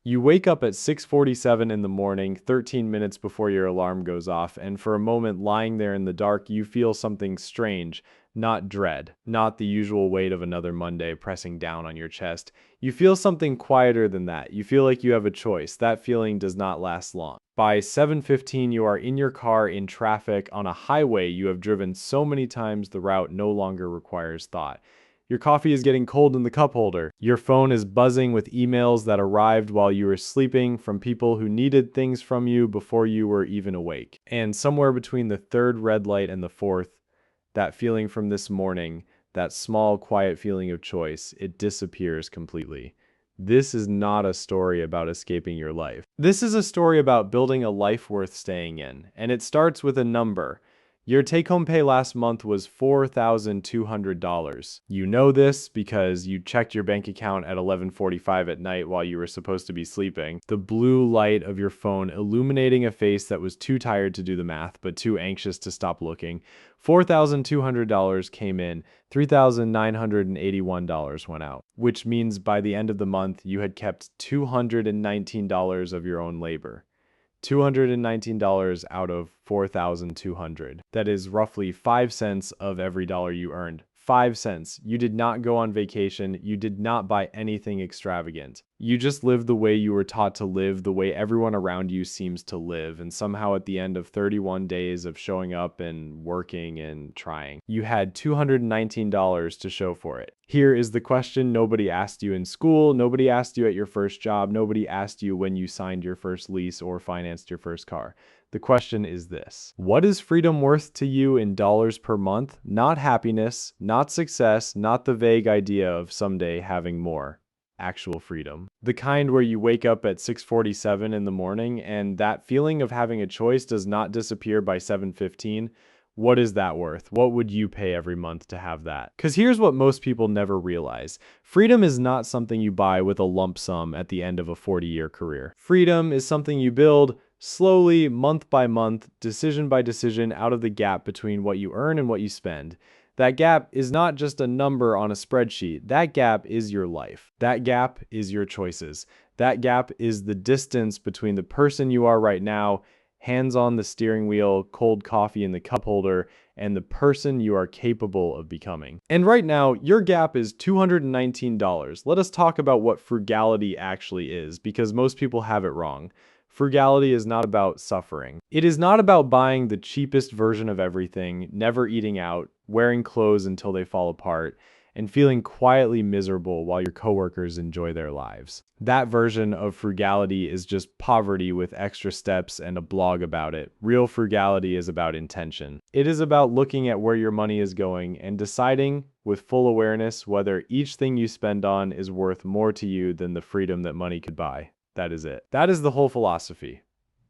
You wake up at 6:47 in the morning, 13 minutes before your alarm goes off, and for a moment lying there in the dark, you feel something strange, not dread, not the usual weight of another Monday pressing down on your chest. You feel something quieter than that. You feel like you have a choice. That feeling does not last long. By 7:15, you are in your car in traffic on a highway you have driven so many times the route no longer requires thought. Your coffee is getting cold in the cup holder. Your phone is buzzing with emails that arrived while you were sleeping from people who needed things from you before you were even awake. And somewhere between the third red light and the fourth, that feeling from this morning, that small, quiet feeling of choice, it disappears completely. This is not a story about escaping your life. This is a story about building a life worth staying in, and it starts with a number. Your take-home pay last month was $4,200. You know this because you checked your bank account at 11:45 at night while you were supposed to be sleeping. The blue light of your phone illuminating a face that was too tired to do the math but too anxious to stop looking. $4,200 came in, $3,981 went out, which means by the end of the month you had kept $219 of your own labor. $219 out of 4,200. That is roughly 5 cents of every dollar you earned. 5 cents. You did not go on vacation. You did not buy anything extravagant. You just lived the way you were taught to live, the way everyone around you seems to live. And somehow at the end of 31 days of showing up and working and trying, you had $219 to show for it. Here is the question nobody asked you in school, nobody asked you at your first job, nobody asked you when you signed your first lease or financed your first car. The question is this: what is freedom worth to you in dollars per month? Not happiness, not success, not the vague idea of someday having more. Actual freedom. The kind where you wake up at 6:47 in the morning and that feeling of having a choice does not disappear by 7:15. What is that worth? What would you pay every month to have that? Because here's what most people never realize. Freedom is not something you buy with a lump sum at the end of a 40-year career. Freedom is something you build slowly, month by month, decision by decision, out of the gap between what you earn and what you spend. That gap is not just a number on a spreadsheet. That gap is your life. That gap is your choices. That gap is the distance between the person you are right now, hands on the steering wheel, cold coffee in the cup holder, and the person you are capable of becoming. And right now, your gap is $219. Let us talk about what frugality actually is, because most people have it wrong. Frugality is not about suffering. It is not about buying the cheapest version of everything, never eating out, wearing clothes until they fall apart, and feeling quietly miserable while your coworkers enjoy their lives. That version of frugality is just poverty with extra steps and a blog about it. Real frugality is about intention. It is about looking at where your money is going and deciding with full awareness whether each thing you spend on is worth more to you than the freedom that money could buy. That is it. That is the whole philosophy.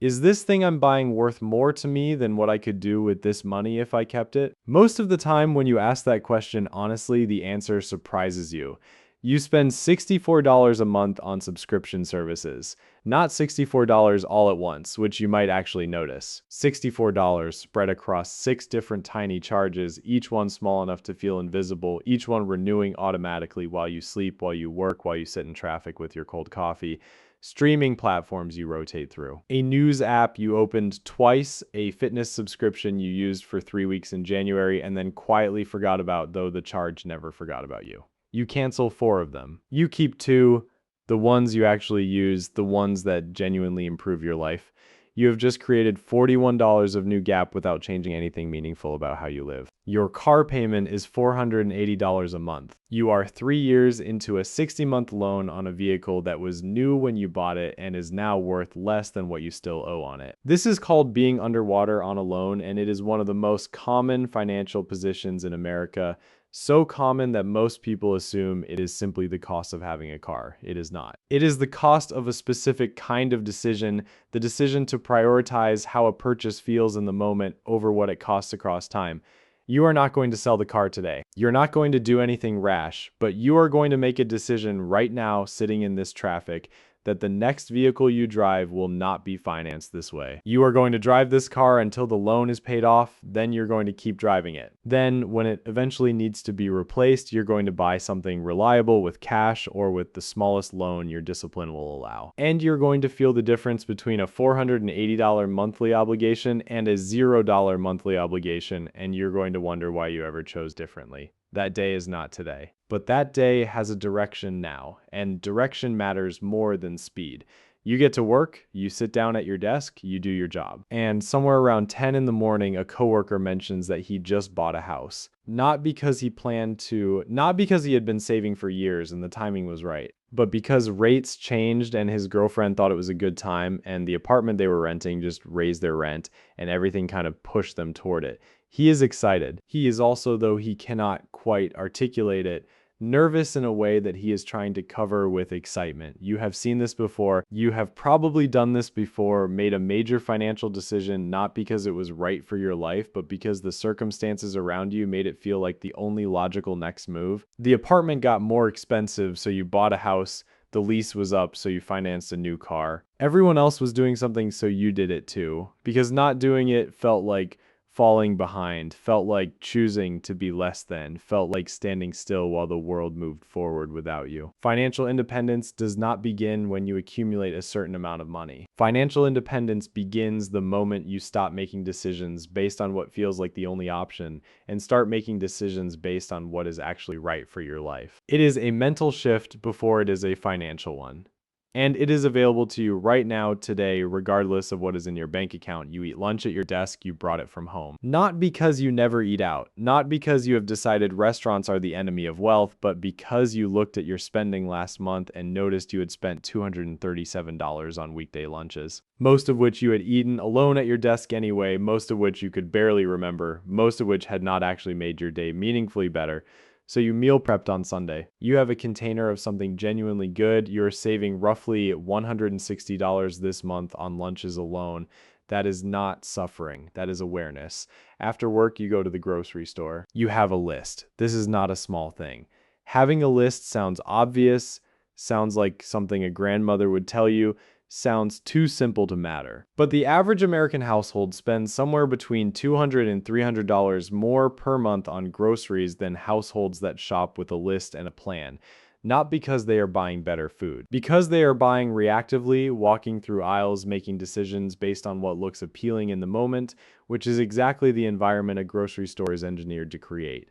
Is this thing I'm buying worth more to me than what I could do with this money if I kept it? Most of the time when you ask that question honestly, the answer surprises you. You spend $64 a month on subscription services, not $64 all at once, which you might actually notice. $64 spread across 6 different tiny charges, each one small enough to feel invisible, each one renewing automatically while you sleep, while you work, while you sit in traffic with your cold coffee. Streaming platforms you rotate through, a news app you opened twice, a fitness subscription you used for 3 weeks in January and then quietly forgot about, though the charge never forgot about you. You cancel 4 of them. You keep 2, the ones you actually use, the ones that genuinely improve your life. You have just created $41 of new gap without changing anything meaningful about how you live. Your car payment is $480 a month. You are 3 years into a 60-month loan on a vehicle that was new when you bought it and is now worth less than what you still owe on it. This is called being underwater on a loan, and it is one of the most common financial positions in America. So common that most people assume it is simply the cost of having a car. It is not. It is the cost of a specific kind of decision, the decision to prioritize how a purchase feels in the moment over what it costs across time. You are not going to sell the car today. You're not going to do anything rash, but you are going to make a decision right now sitting in this traffic that the next vehicle you drive will not be financed this way. You are going to drive this car until the loan is paid off, then you're going to keep driving it. Then, when it eventually needs to be replaced, you're going to buy something reliable with cash or with the smallest loan your discipline will allow. And you're going to feel the difference between a $480 monthly obligation and a $0 monthly obligation, and you're going to wonder why you ever chose differently. That day is not today. But that day has a direction now, and direction matters more than speed. You get to work, you sit down at your desk, you do your job. And somewhere around 10 in the morning, a coworker mentions that he just bought a house. Not because he had been saving for years and the timing was right, but because rates changed and his girlfriend thought it was a good time and the apartment they were renting just raised their rent and everything kind of pushed them toward it. He is excited. He is also, though he cannot quite articulate it, nervous in a way that he is trying to cover with excitement. You have seen this before. You have probably done this before, made a major financial decision, not because it was right for your life, but because the circumstances around you made it feel like the only logical next move. The apartment got more expensive, so you bought a house. The lease was up, so you financed a new car. Everyone else was doing something, so you did it too. Because not doing it felt like falling behind, felt like choosing to be less than, felt like standing still while the world moved forward without you. Financial independence does not begin when you accumulate a certain amount of money. Financial independence begins the moment you stop making decisions based on what feels like the only option and start making decisions based on what is actually right for your life. It is a mental shift before it is a financial one. And it is available to you right now, today, regardless of what is in your bank account. You eat lunch at your desk, you brought it from home. Not because you never eat out, not because you have decided restaurants are the enemy of wealth, but because you looked at your spending last month and noticed you had spent $237 on weekday lunches. Most of which you had eaten alone at your desk anyway, most of which you could barely remember, most of which had not actually made your day meaningfully better. So you meal prepped on Sunday. You have a container of something genuinely good. You're saving roughly $160 this month on lunches alone. That is not suffering. That is awareness. After work, you go to the grocery store. You have a list. This is not a small thing. Having a list sounds obvious, sounds like something a grandmother would tell you, sounds too simple to matter. But the average American household spends somewhere between $200 and $300 more per month on groceries than households that shop with a list and a plan. Not because they are buying better food. Because they are buying reactively, walking through aisles, making decisions based on what looks appealing in the moment, which is exactly the environment a grocery store is engineered to create.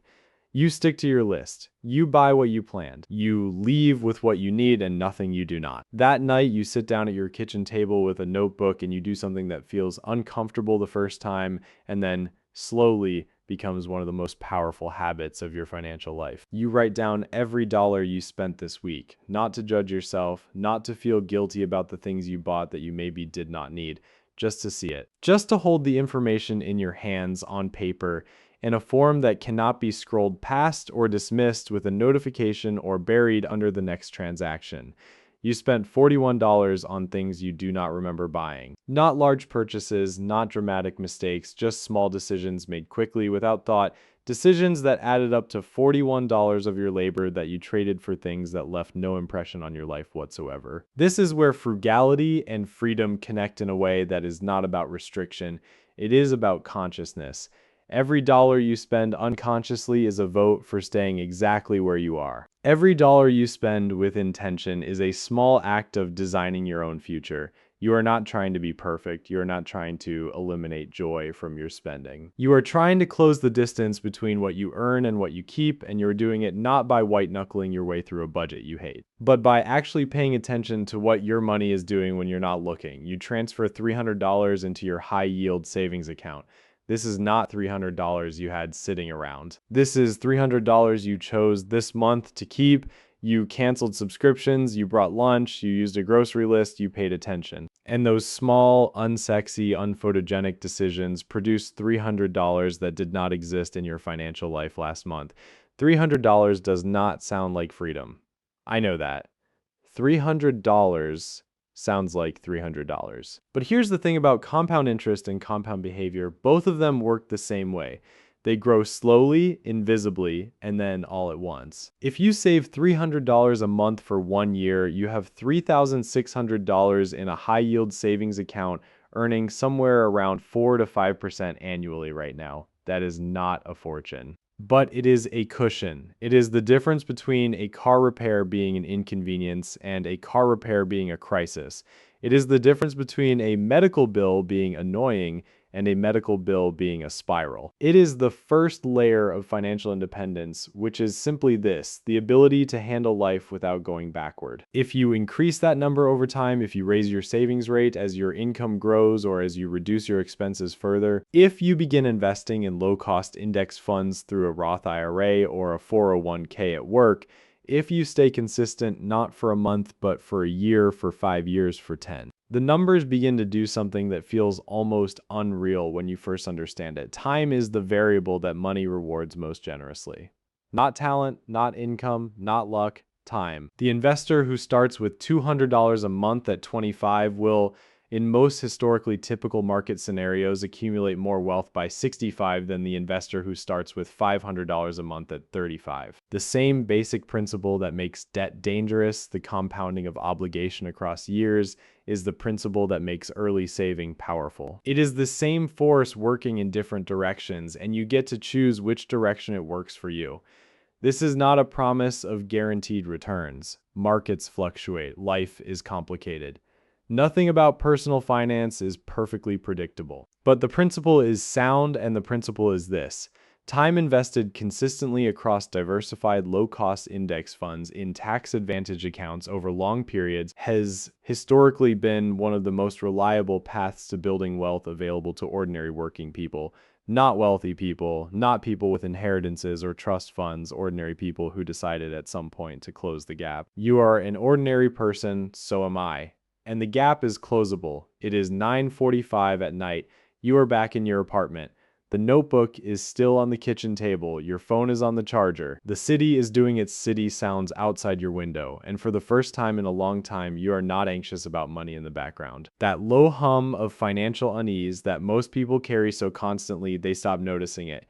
You stick to your list. You buy what you planned. You leave with what you need and nothing you do not. That night, you sit down at your kitchen table with a notebook and you do something that feels uncomfortable the first time and then slowly becomes one of the most powerful habits of your financial life. You write down every dollar you spent this week, not to judge yourself, not to feel guilty about the things you bought that you maybe did not need, just to see it. Just to hold the information in your hands on paper in a form that cannot be scrolled past or dismissed with a notification or buried under the next transaction. You spent $41 on things you do not remember buying. Not large purchases, not dramatic mistakes, just small decisions made quickly without thought, decisions that added up to $41 of your labor that you traded for things that left no impression on your life whatsoever. This is where frugality and freedom connect in a way that is not about restriction. It is about consciousness. Every dollar you spend unconsciously is a vote for staying exactly where you are. Every dollar you spend with intention is a small act of designing your own future. You are not trying to be perfect. You are not trying to eliminate joy from your spending. You are trying to close the distance between what you earn and what you keep, and you're doing it not by white-knuckling your way through a budget you hate, but by actually paying attention to what your money is doing when you're not looking. You transfer $300 into your high-yield savings account. This is not $300 you had sitting around. This is $300 you chose this month to keep. You canceled subscriptions, you brought lunch, you used a grocery list, you paid attention. And those small, unsexy, unphotogenic decisions produced $300 that did not exist in your financial life last month. $300 does not sound like freedom. I know that. $300 sounds like $300. But here's the thing about compound interest and compound behavior. Both of them work the same way. They grow slowly, invisibly, and then all at once. If you save $300 a month for 1 year, you have $3,600 in a high-yield savings account earning somewhere around 4 to 5% annually right now. That is not a fortune. But it is a cushion. It is the difference between a car repair being an inconvenience and a car repair being a crisis. It is the difference between a medical bill being annoying and a medical bill being a spiral. It is the first layer of financial independence, which is simply this: the ability to handle life without going backward. If you increase that number over time, if you raise your savings rate as your income grows or as you reduce your expenses further, if you begin investing in low-cost index funds through a Roth IRA or a 401k at work, if you stay consistent not for a month, but for a year, for 5 years, for 10. The numbers begin to do something that feels almost unreal when you first understand it. Time is the variable that money rewards most generously. Not talent, not income, not luck, time. The investor who starts with $200 a month at 25 will, in most historically typical market scenarios, accumulate more wealth by 65 than the investor who starts with $500 a month at 35. The same basic principle that makes debt dangerous, the compounding of obligation across years, is the principle that makes early saving powerful. It is the same force working in different directions, and you get to choose which direction it works for you. This is not a promise of guaranteed returns. Markets fluctuate. Life is complicated. Nothing about personal finance is perfectly predictable. But the principle is sound, and the principle is this: time invested consistently across diversified low-cost index funds in tax-advantaged accounts over long periods has historically been one of the most reliable paths to building wealth available to ordinary working people. Not wealthy people, not people with inheritances or trust funds, ordinary people who decided at some point to close the gap. You are an ordinary person, so am I. And the gap is closable. It is 9:45 at night. You are back in your apartment. The notebook is still on the kitchen table. Your phone is on the charger. The city is doing its city sounds outside your window. And for the first time in a long time, you are not anxious about money in the background. That low hum of financial unease that most people carry so constantly they stop noticing it.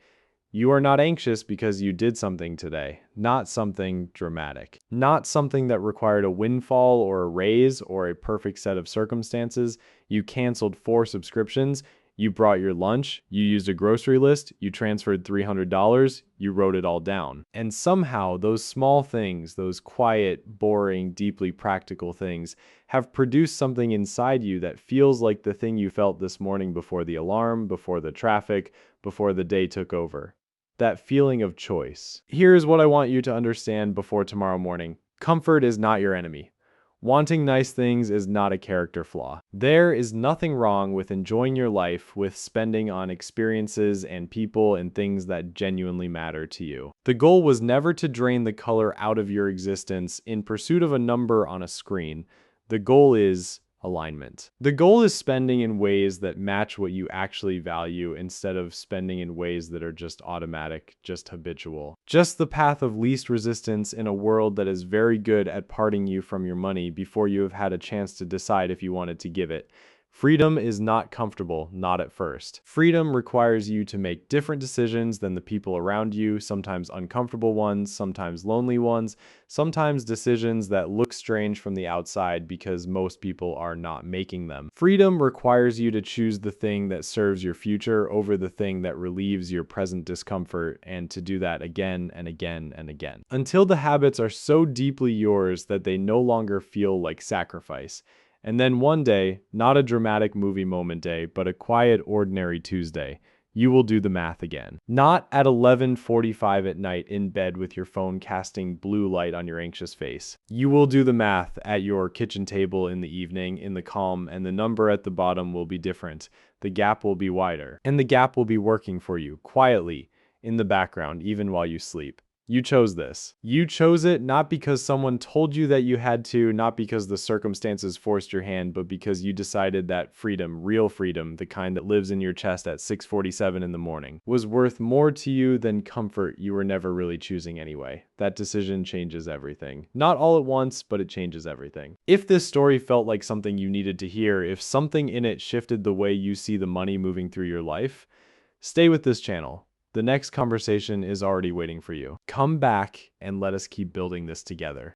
You are not anxious because you did something today, not something dramatic, not something that required a windfall or a raise or a perfect set of circumstances. You canceled 4 subscriptions, you brought your lunch, you used a grocery list, you transferred $300, you wrote it all down. And somehow those small things, those quiet, boring, deeply practical things, have produced something inside you that feels like the thing you felt this morning before the alarm, before the traffic, before the day took over. That feeling of choice. Here's what I want you to understand before tomorrow morning. Comfort is not your enemy. Wanting nice things is not a character flaw. There is nothing wrong with enjoying your life, with spending on experiences and people and things that genuinely matter to you. The goal was never to drain the color out of your existence in pursuit of a number on a screen. The goal is alignment. The goal is spending in ways that match what you actually value instead of spending in ways that are just automatic, just habitual. Just the path of least resistance in a world that is very good at parting you from your money before you have had a chance to decide if you wanted to give it. Freedom is not comfortable, not at first. Freedom requires you to make different decisions than the people around you, sometimes uncomfortable ones, sometimes lonely ones, sometimes decisions that look strange from the outside because most people are not making them. Freedom requires you to choose the thing that serves your future over the thing that relieves your present discomfort, and to do that again and again and again, until the habits are so deeply yours that they no longer feel like sacrifice. And then one day, not a dramatic movie moment day, but a quiet, ordinary Tuesday, you will do the math again. Not at 11:45 at night in bed with your phone casting blue light on your anxious face. You will do the math at your kitchen table in the evening, in the calm, and the number at the bottom will be different. The gap will be wider, and the gap will be working for you, quietly, in the background, even while you sleep. You chose this. You chose it not because someone told you that you had to, not because the circumstances forced your hand, but because you decided that freedom, real freedom, the kind that lives in your chest at 6:47 in the morning, was worth more to you than comfort you were never really choosing anyway. That decision changes everything. Not all at once, but it changes everything. If this story felt like something you needed to hear, if something in it shifted the way you see the money moving through your life, stay with this channel. The next conversation is already waiting for you. Come back and let us keep building this together.